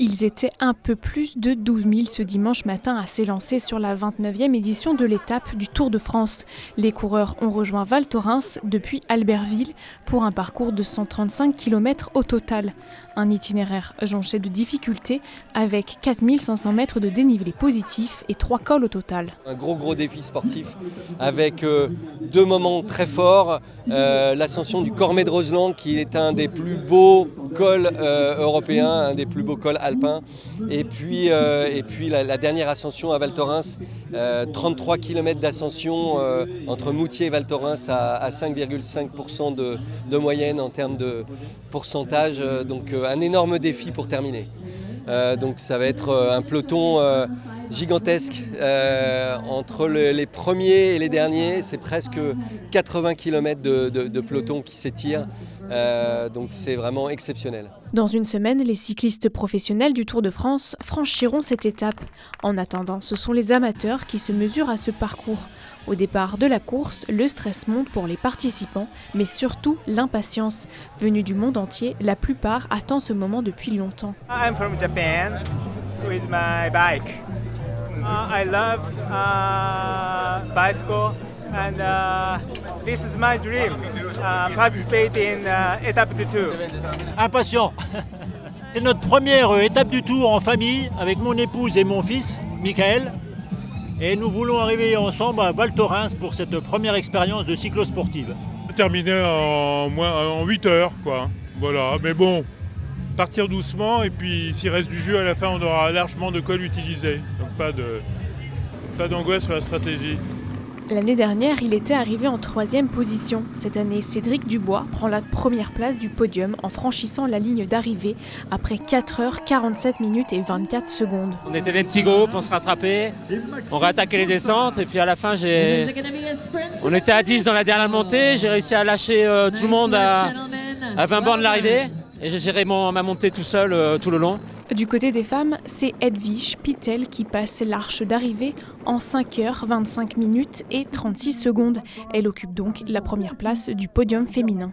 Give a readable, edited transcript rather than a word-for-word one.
Ils étaient un peu plus de 12 000 ce dimanche matin à s'élancer sur la 29e édition de l'étape du Tour de France. Les coureurs ont rejoint Val Thorens depuis Albertville pour un parcours de 135 km au total. Un itinéraire jonché de difficultés avec 4 500 mètres de dénivelé positif et 3 cols au total. Un gros défi sportif avec deux moments très forts. L'ascension du Cormet de Roseland qui est un des plus beaux cols européens, un des plus beaux cols alpins. Et puis la dernière ascension à Val Thorens, 33 km d'ascension entre Moutier et Val Thorens à 5,5% de moyenne en termes de pourcentage. Donc un énorme défi pour terminer. Donc ça va être un peloton gigantesque entre les premiers et les derniers. C'est presque 80 km de peloton qui s'étire. Donc c'est vraiment exceptionnel. Dans une semaine, les cyclistes professionnels du Tour de France franchiront cette étape. En attendant, ce sont les amateurs qui se mesurent à ce parcours. Au départ de la course, le stress monte pour les participants, mais surtout l'impatience. Venus du monde entier, la plupart attendent ce moment depuis longtemps. I'm from Japan with my bike. I love bicycle and this is my dream. Participate in étape du Tour. Impatient. C'est notre première étape du Tour en famille avec mon épouse et mon fils, Michael. Et nous voulons arriver ensemble à Val Thorens pour cette première expérience de cyclo-sportive. Terminer en 8 heures, quoi. Voilà, mais bon, partir doucement et puis s'il reste du jus à la fin, on aura largement de quoi l'utiliser. Donc pas d'angoisse sur la stratégie. L'année dernière, il était arrivé en 3e position. Cette année, Cédric Dubois prend la première place du podium en franchissant la ligne d'arrivée après 4 heures 47 minutes et 24 secondes. On était des petits groupes, on se rattrapait, on réattaquait les descentes et puis à la fin, on était à 10 dans la dernière montée, j'ai réussi à lâcher tout le monde à 20 bornes de l'arrivée et j'ai géré ma montée tout seul tout le long. Du côté des femmes, c'est Edwige Pittel qui passe l'arche d'arrivée en 5 heures 25 minutes et 36 secondes. Elle occupe donc la première place du podium féminin.